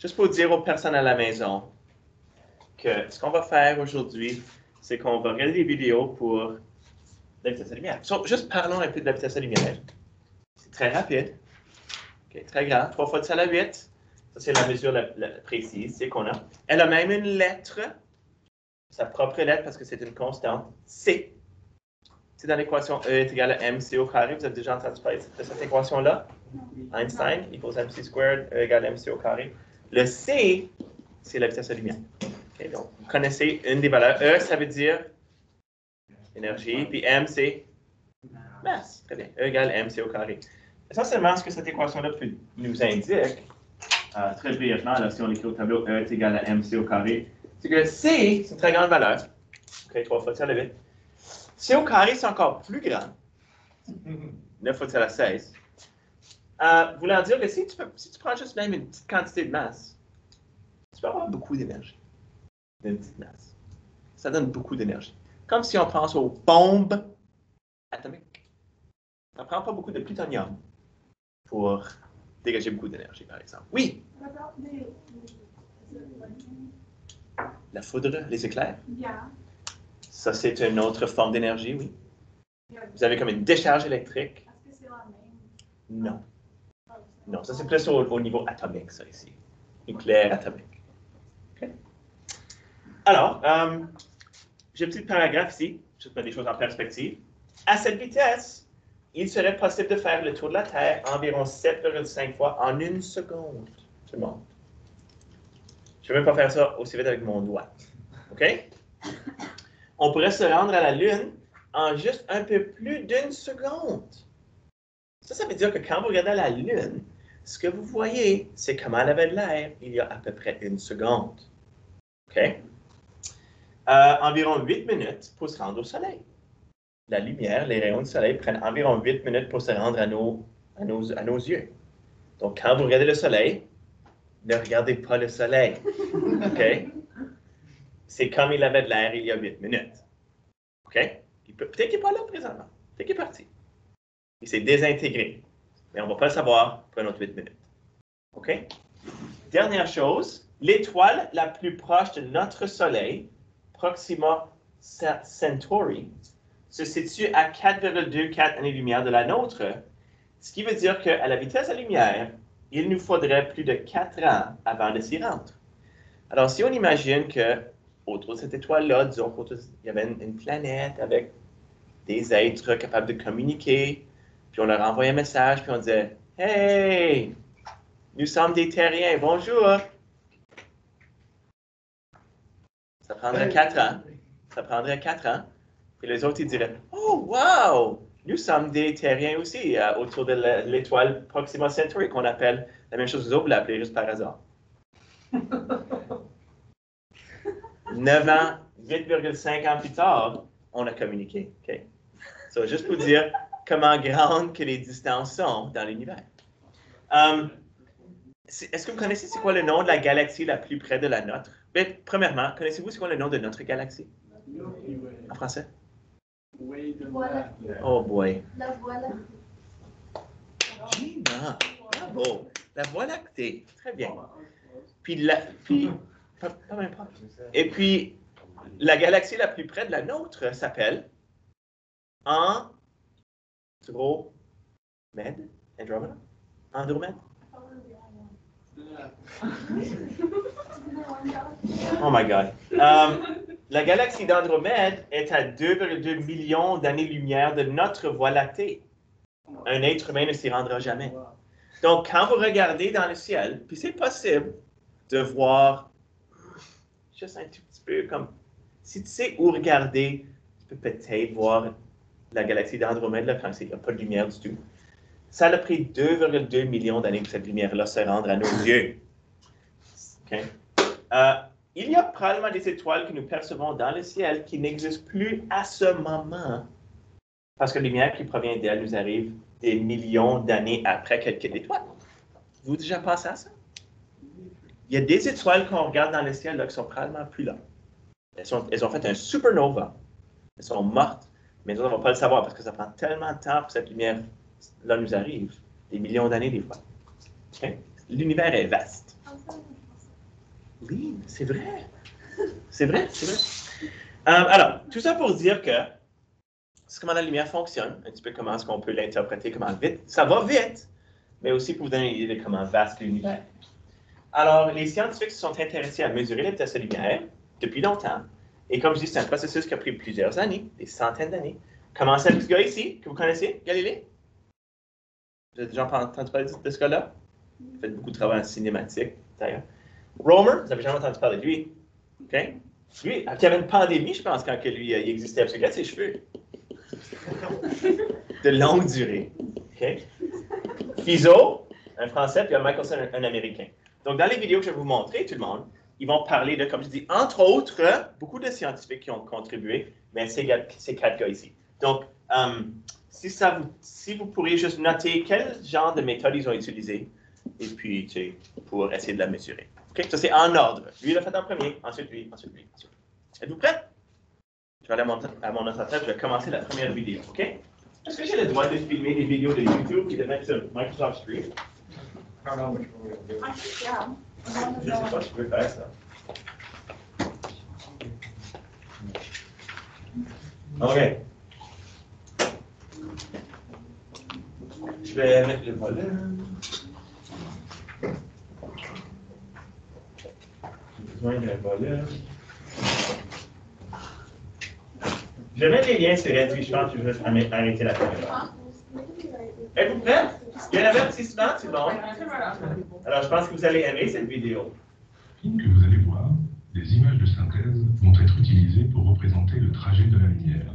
juste pour dire aux personnes à la maison que ce qu'on va faire aujourd'hui, c'est qu'on va regarder des vidéos pour la vitesse de la lumière. So, juste parlons un peu de la vitesse de la lumière. C'est très rapide. Okay, très grand. 3 fois 10 à la 8. Ça, c'est la mesure la précise qu'on a. Elle a même une lettre, sa propre lettre, parce que c'est une constante, C. C'est dans l'équation E est égal à mc au carré. Vous avez déjà entendu parler de cette équation-là? Einstein equals mc squared, E égale mc au carré. Le C, c'est la vitesse de la lumière. Okay, donc, vous connaissez une des valeurs. E, ça veut dire énergie, puis m, c'est masse. Très bien. E égale mc au carré. Essentiellement, ce que cette équation-là nous indique, très brièvement, là, si on écrit au tableau E est égal à mc au carré, c'est que C, c'est une très grande valeur. OK, 3 fois 10 à la 8. C au carré, c'est encore plus grand. 9 fois 10 à la 16. Voulant dire que si tu prends juste même une petite quantité de masse, tu peux avoir beaucoup d'énergie d'une petite masse. Ça donne beaucoup d'énergie. Comme si on pense aux bombes atomiques. Ça ne prend pas beaucoup de plutonium pour dégager beaucoup d'énergie, par exemple. Oui? La foudre, les éclairs? Ça, c'est une autre forme d'énergie, oui. Vous avez comme une décharge électrique. Est-ce que c'est la même? Non. Non, ça c'est plus au niveau atomique, ça ici. Nucléaire atomique. Okay. Alors, j'ai un petit paragraphe ici, je mets des choses en perspective. À cette vitesse, il serait possible de faire le tour de la Terre environ 7,5 fois en 1 seconde. Tout le monde. Je ne vais même pas faire ça aussi vite avec mon doigt. OK? On pourrait se rendre à la Lune en juste un peu plus d'1 seconde. Ça veut dire que quand vous regardez la Lune, ce que vous voyez, c'est comment elle avait de l'air il y a à peu près 1 seconde. OK? Environ 8 minutes pour se rendre au Soleil. La lumière, les rayons du Soleil prennent environ 8 minutes pour se rendre à nos yeux. Donc, quand vous regardez le Soleil, ne regardez pas le Soleil. OK? C'est comme il avait de l'air il y a 8 minutes. OK? Peut-être qu'il n'est pas là présentement. Peut-être qu'il est parti. Il s'est désintégré. Mais on ne va pas le savoir pour un autre 8 minutes. OK? Dernière chose, l'étoile la plus proche de notre Soleil, Proxima Centauri, se situe à 4,24 années-lumière de la nôtre, ce qui veut dire qu'à la vitesse de la lumière, il nous faudrait plus de 4 ans avant de s'y rendre. Alors, si on imagine que autour de cette étoile-là, disons qu'il y avait une planète avec des êtres capables de communiquer, puis on leur envoyait un message, puis on disait « Hey, nous sommes des terriens, bonjour! » Ça prendrait 4 ans. Ça prendrait 4 ans. Puis les autres, ils diraient « Oh, wow! Nous sommes des terriens aussi autour de l'étoile Proxima Centauri qu'on appelle la même chose que vous autres, vous l'appelez juste par hasard. » 9 ans, 8,5 ans plus tard, on a communiqué. Okay? So, juste pour dire comment grandes que les distances sont dans l'univers. Est-ce que vous connaissez c'est quoi le nom de la galaxie la plus près de la nôtre? Mais, premièrement, connaissez-vous c'est quoi le nom de notre galaxie? En français? Voilà. Oh boy. La voilà. Gina, bravo. La Voie lactée. Très bien. Puis, pas même pas. Et puis, la galaxie la plus près de la nôtre s'appelle Andromède? Andromeda? Andromède? Oh my God. La galaxie d'Andromède est à 2,2 millions d'années-lumière de notre Voie lactée. Un être humain ne s'y rendra jamais. Donc, quand vous regardez dans le ciel, puis c'est possible de voir juste un tout petit peu comme... Si tu sais où regarder, tu peux peut-être voir la galaxie d'Andromède là, quand il n'y a pas de lumière du tout. Ça a pris 2,2 millions d'années pour cette lumière-là se rendre à nos yeux. Okay? Il y a probablement des étoiles que nous percevons dans le ciel qui n'existent plus à ce moment parce que la lumière qui provient d'elle nous arrive des millions d'années après qu'elle quitte l'étoile. Vous avez déjà pensé à ça? Il y a des étoiles qu'on regarde dans le ciel là, qui sont probablement plus là. Elles ont fait un supernova. Elles sont mortes, mais on ne va pas le savoir parce que ça prend tellement de temps pour que cette lumière-là nous arrive. Des millions d'années des fois. Okay? L'univers est vaste. Oui, c'est vrai. C'est vrai, c'est vrai. Alors, tout ça pour dire que c'est comment la lumière fonctionne, un petit peu comment est-ce qu'on peut l'interpréter, comment vite. Ça va vite, mais aussi pour vous donner une idée de comment vaste l'univers. Alors, les scientifiques se sont intéressés à mesurer la vitesse de la lumière depuis longtemps. Et comme je dis, c'est un processus qui a pris plusieurs années, des centaines d'années. Commencez avec ce gars ici, que vous connaissez, Galilée. Vous avez déjà entendu parler de ce gars-là? Il fait beaucoup de travail en cinématique, d'ailleurs. Romer, vous n'avez jamais entendu parler de lui. OK? Lui, il y avait une pandémie, je pense, quand lui, il existait. Parce que regarde ses cheveux. De longue durée. OK? Fizeau, un Français, puis Michelson, un Américain. Donc, dans les vidéos que je vais vous montrer, tout le monde, ils vont parler de, comme je dis, entre autres, beaucoup de scientifiques qui ont contribué, mais ces quatre gars ici. Donc, si vous pourriez juste noter quel genre de méthode ils ont utilisé, et puis, tu sais, pour essayer de la mesurer. OK? Ça, c'est en ordre. Lui, il l'a fait en premier, ensuite lui, ensuite lui, ensuite lui. Êtes-vous prêts? Je vais aller à mon ordinateur, je vais commencer la première vidéo. OK? Est-ce que j'ai le droit de filmer des vidéos de YouTube et de mettre sur Microsoft Stream? I don't know which one we're gonna do. I think, yeah. Je ne sais pas si je peux faire ça. OK. Je vais mettre le volume. J'ai besoin d'un volume. Je vais mettre les liens sur Edwy, je pense que je vais juste arrêter la caméra. Êtes-vous prêts? Il y a un avertissement, c'est bon? Alors, je pense que vous allez aimer cette vidéo. Que vous allez voir, des images de synthèse vont être utilisées pour représenter le trajet de la lumière.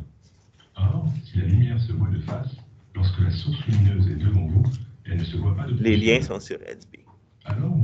Or, si la lumière se voit de face, lorsque la source lumineuse est devant vous, elle ne se voit pas de face. Les liens sont sur Edwy. Alors,